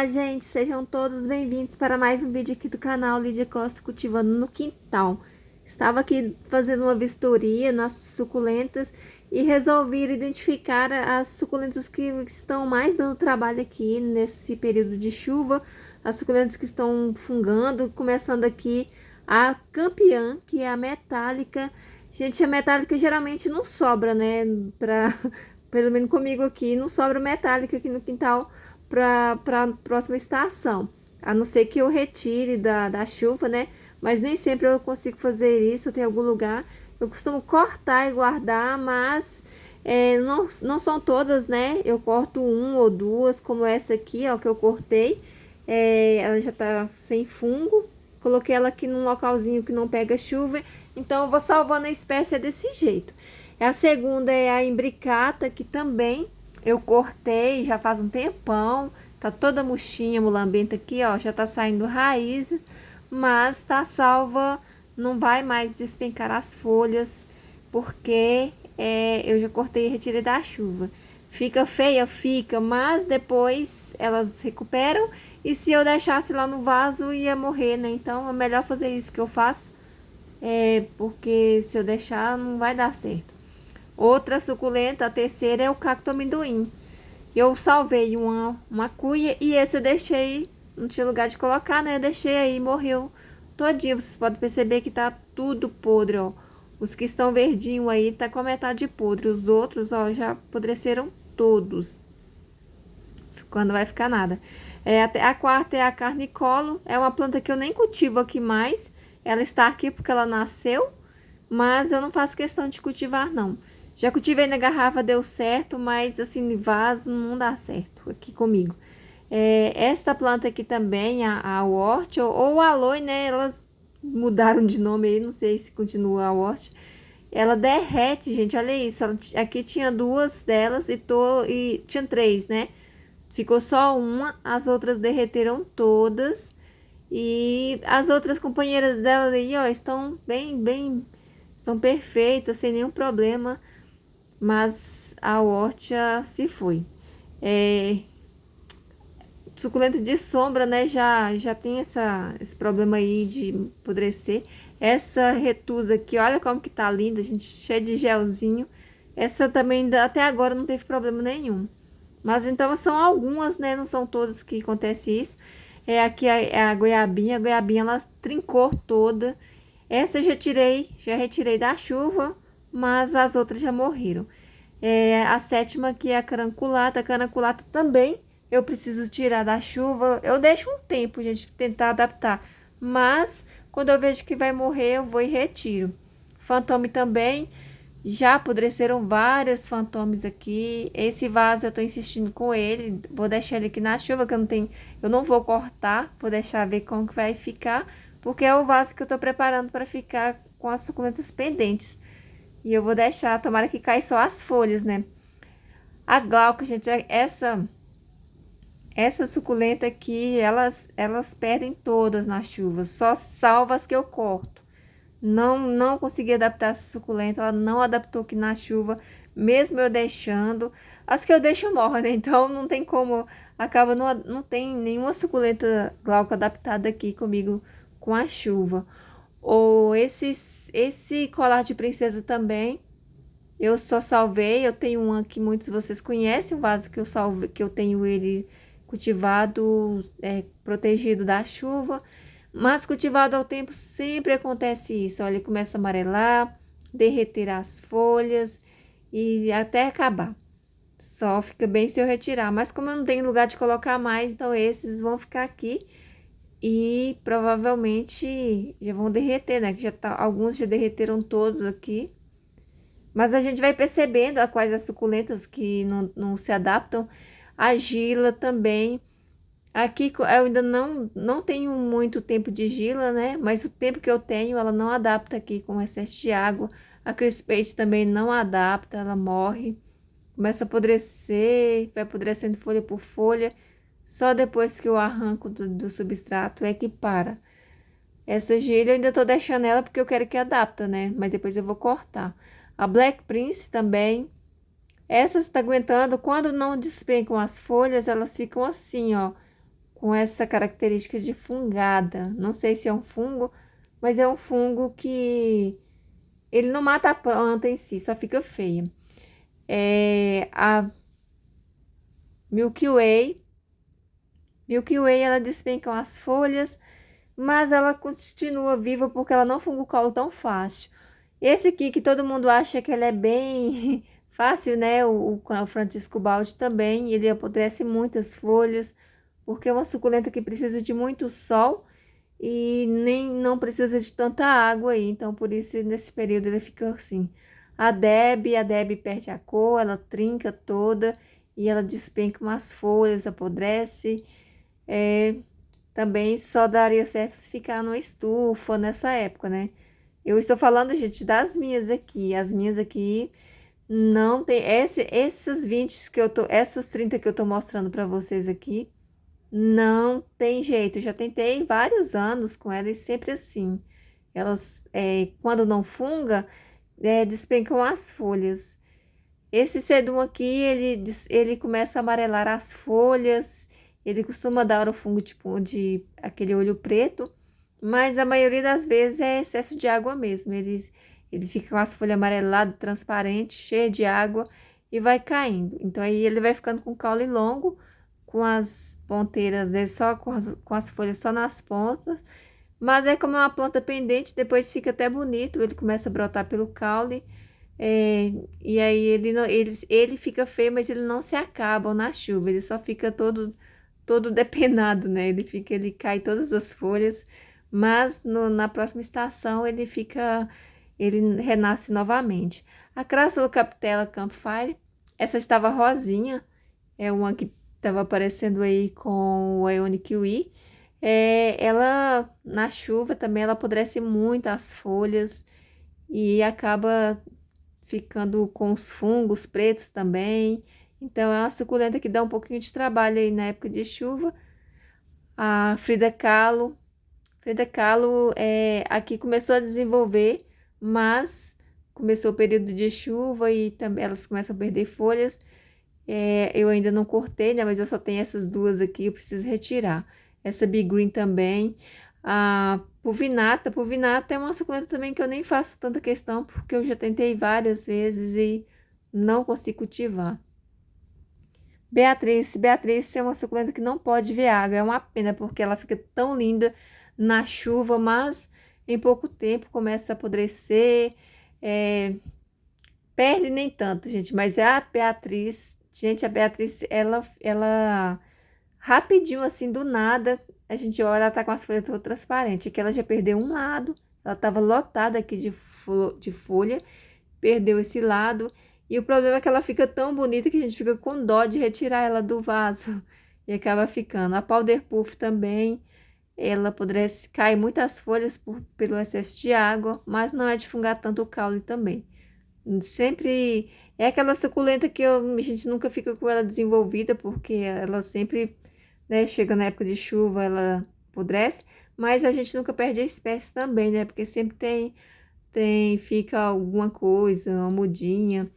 Olá, gente, sejam todos bem-vindos para mais um vídeo aqui do canal Lídia Costa Cultivando no Quintal. Estava aqui fazendo uma vistoria nas suculentas e resolvi identificar as suculentas que estão mais dando trabalho aqui nesse período de chuva, as suculentas que estão fungando, começando aqui a campeã, que é a metálica. Gente, a metálica geralmente não sobra, né, pelo menos comigo aqui, não sobra metálica aqui no quintal para a próxima estação, a não ser que eu retire da chuva, né? Mas nem sempre eu consigo fazer isso, eu tenho algum lugar. Eu costumo cortar e guardar, mas não são todas, né? Eu corto um ou duas, como essa aqui, ó, que eu cortei. Ela já tá sem fungo. Coloquei ela aqui num localzinho que não pega chuva, então eu vou salvando a espécie desse jeito. A segunda é a imbricata, que também eu cortei já faz um tempão, tá toda murchinha, mulambenta aqui, ó, já tá saindo raiz, mas tá salva, não vai mais despencar as folhas, porque eu já cortei e retirei da chuva. Fica feia, fica, mas depois elas recuperam, e se eu deixasse lá no vaso ia morrer, né? Então é melhor fazer isso que eu faço, porque se eu deixar não vai dar certo. Outra suculenta, a terceira, é o cacto amendoim. Eu salvei uma cuia e esse eu deixei, não tinha lugar de colocar, né? Eu deixei aí, morreu todinho. Vocês podem perceber que tá tudo podre, ó. Os que estão verdinho aí tá com a metade podre. Os outros, ó, já apodreceram todos. Quando vai ficar nada. A quarta é a carnicolo. É uma planta que eu nem cultivo aqui mais. Ela está aqui porque ela nasceu, mas eu não faço questão de cultivar, não. Já cultivei na garrafa, deu certo, mas assim, em vaso não dá certo aqui comigo. Esta planta aqui também, a wort, ou a aloe, né? Elas mudaram de nome aí, não sei se continua a wort. Ela derrete, gente, olha isso. Aqui tinha duas delas e tinha três, né? Ficou só uma, as outras derreteram todas. E as outras companheiras dela aí, ó, estão estão perfeitas, sem nenhum problema. Mas a horta se foi. Suculenta de sombra, né? Já tem esse problema aí de apodrecer. Essa retusa aqui, olha como que tá linda, gente, cheia de gelzinho. Essa também até agora não teve problema nenhum. Mas então são algumas, né? Não são todas que acontece isso. Aqui a goiabinha. A goiabinha ela trincou toda. Essa eu já retirei da chuva, mas as outras já morreram. A sétima aqui é a caranculata. A caranculata também eu preciso tirar da chuva. Eu deixo um tempo, gente, pra tentar adaptar. Mas quando eu vejo que vai morrer, eu vou e retiro. Fantôme também. Já apodreceram vários fantômes aqui. Esse vaso eu tô insistindo com ele. Vou deixar ele aqui na chuva, que eu não vou cortar. Vou deixar ver como que vai ficar, porque é o vaso que eu tô preparando para ficar com as suculentas pendentes. E eu vou deixar, tomara que caia só as folhas, né? A glauca, gente, essa suculenta aqui, elas perdem todas na chuva. Só salva as que eu corto. Não consegui adaptar essa suculenta, ela não adaptou aqui na chuva, mesmo eu deixando. As que eu deixo morrem, né? Então não tem como, não tem nenhuma suculenta glauca adaptada aqui comigo com a chuva. Ou esse colar de princesa também, eu só salvei. Eu tenho uma que muitos de vocês conhecem, um vaso que eu salvei, que eu tenho ele cultivado, protegido da chuva. Mas cultivado ao tempo sempre acontece isso. Olha, ele começa a amarelar, derreter as folhas e até acabar. Só fica bem se eu retirar. Mas como eu não tenho lugar de colocar mais, então esses vão ficar aqui e provavelmente já vão derreter, né? Que alguns já derreteram todos aqui. Mas a gente vai percebendo quais as suculentas que não se adaptam. A gila também. Aqui eu ainda não tenho muito tempo de gila, né? Mas o tempo que eu tenho, ela não adapta aqui com excesso de água. A crispate também não adapta, ela morre. Começa a apodrecer, vai apodrecendo folha por folha. Só depois que eu arranco do substrato é que para. Essa gila eu ainda tô deixando ela porque eu quero que adapta, né? Mas depois eu vou cortar. A Black Prince também. Essa está aguentando. Quando não despencam as folhas, elas ficam assim, ó, com essa característica de fungada. Não sei se é um fungo, mas é um fungo que ele não mata a planta em si, só fica feia. A Milky Way. Milky Way, ela despenca as folhas, mas ela continua viva porque ela não funga o caule tão fácil. Esse aqui, que todo mundo acha que ele é bem fácil, né? O Francisco Baldi também, ele apodrece muitas folhas, porque é uma suculenta que precisa de muito sol e nem não precisa de tanta água aí. Então, por isso, nesse período ele fica assim. A Deb perde a cor, ela trinca toda e ela despenca umas folhas, apodrece. Também só daria certo se ficar numa estufa nessa época, né? Eu estou falando, gente, das minhas aqui. As minhas aqui não tem. Essas 20 que eu tô. Essas 30 que eu tô mostrando para vocês aqui. Não tem jeito. Eu já tentei vários anos com elas, sempre assim. Elas, quando não funga, despencam as folhas. Esse sedum aqui, ele começa a amarelar as folhas. Ele costuma dar o fungo tipo de aquele olho preto, mas a maioria das vezes é excesso de água mesmo. Ele fica com as folhas amareladas, transparentes, cheia de água e vai caindo. Então aí ele vai ficando com caule longo, com as ponteiras dele só com as folhas só nas pontas. Mas é como uma planta pendente, depois fica até bonito, ele começa a brotar pelo caule. E aí ele fica feio, mas ele não se acaba na chuva, ele só fica todo depenado, né? Ele cai todas as folhas, mas na próxima estação ele renasce novamente. A Crassula Capitella Campfire, essa estava rosinha, é uma que estava aparecendo aí com o Ionic Kiwi. Ela, na chuva também, ela apodrece muito as folhas e acaba ficando com os fungos pretos também. Então, é uma suculenta que dá um pouquinho de trabalho aí na época de chuva. A Frida Kahlo. Frida Kahlo aqui começou a desenvolver, mas começou o período de chuva e também elas começam a perder folhas. Eu ainda não cortei, né? Mas eu só tenho essas duas aqui, eu preciso retirar. Essa Big Green também. A Pulvinata é uma suculenta também que eu nem faço tanta questão, porque eu já tentei várias vezes e não consigo cultivar. Beatriz é uma suculenta que não pode ver água, é uma pena, porque ela fica tão linda na chuva, mas em pouco tempo começa a apodrecer, perde nem tanto, gente, mas é a Beatriz, gente, a Beatriz, ela rapidinho, assim, do nada, a gente olha, ela tá com as folhas todas transparentes. Aqui ela já perdeu um lado, ela tava lotada aqui de folha, perdeu esse lado. E o problema é que ela fica tão bonita que a gente fica com dó de retirar ela do vaso. E acaba ficando. A Powder Puff também, ela apodrece, cai muitas folhas pelo excesso de água, mas não é de fungar tanto o caule também. Sempre é aquela suculenta que a gente nunca fica com ela desenvolvida, porque ela sempre, né, chega na época de chuva, ela apodrece, mas a gente nunca perde a espécie também, né, porque sempre fica alguma coisa, uma mudinha.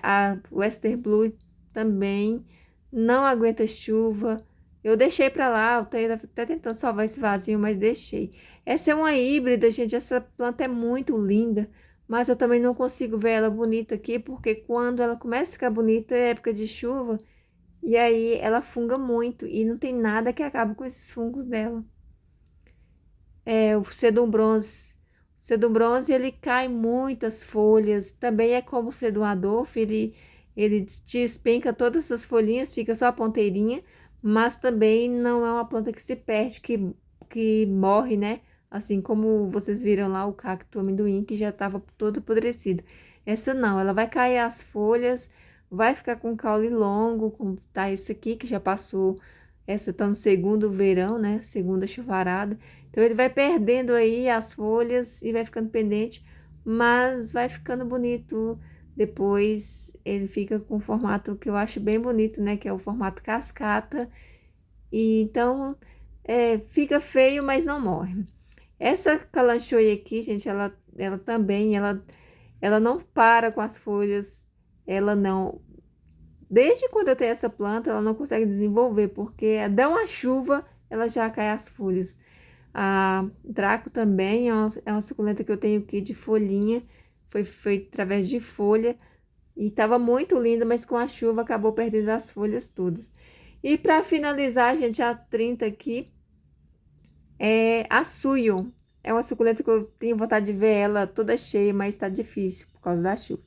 A Wester Blue também não aguenta chuva. Eu deixei pra lá, eu tô até tentando salvar esse vasinho, mas deixei. Essa é uma híbrida, gente, essa planta é muito linda, mas eu também não consigo ver ela bonita aqui, porque quando ela começa a ficar bonita é época de chuva, e aí ela funga muito, e não tem nada que acabe com esses fungos dela. O Sedum Bronze. O Sedum Bronze, ele cai muitas folhas, também é como o Sedum Adolph, ele despenca todas essas folhinhas, fica só a ponteirinha, mas também não é uma planta que se perde, que morre, né? Assim como vocês viram lá o cacto amendoim, que já estava todo apodrecido. Essa não, ela vai cair as folhas, vai ficar com caule longo, como tá esse aqui, que já passou, essa tá no segundo verão, né? Segunda chuvarada. Então, ele vai perdendo aí as folhas e vai ficando pendente, mas vai ficando bonito. Depois, ele fica com um formato que eu acho bem bonito, né? Que é o formato cascata. E então, fica feio, mas não morre. Essa calanchoe aqui, gente, ela também, ela não para com as folhas. Ela não... Desde quando eu tenho essa planta, ela não consegue desenvolver, porque dá uma chuva, ela já cai as folhas. A Draco também é uma suculenta que eu tenho aqui de folhinha, foi feita através de folha, e estava muito linda, mas com a chuva acabou perdendo as folhas todas. E para finalizar, gente, a 30 aqui é a Suyo. É uma suculenta que eu tenho vontade de ver ela toda cheia, mas está difícil por causa da chuva.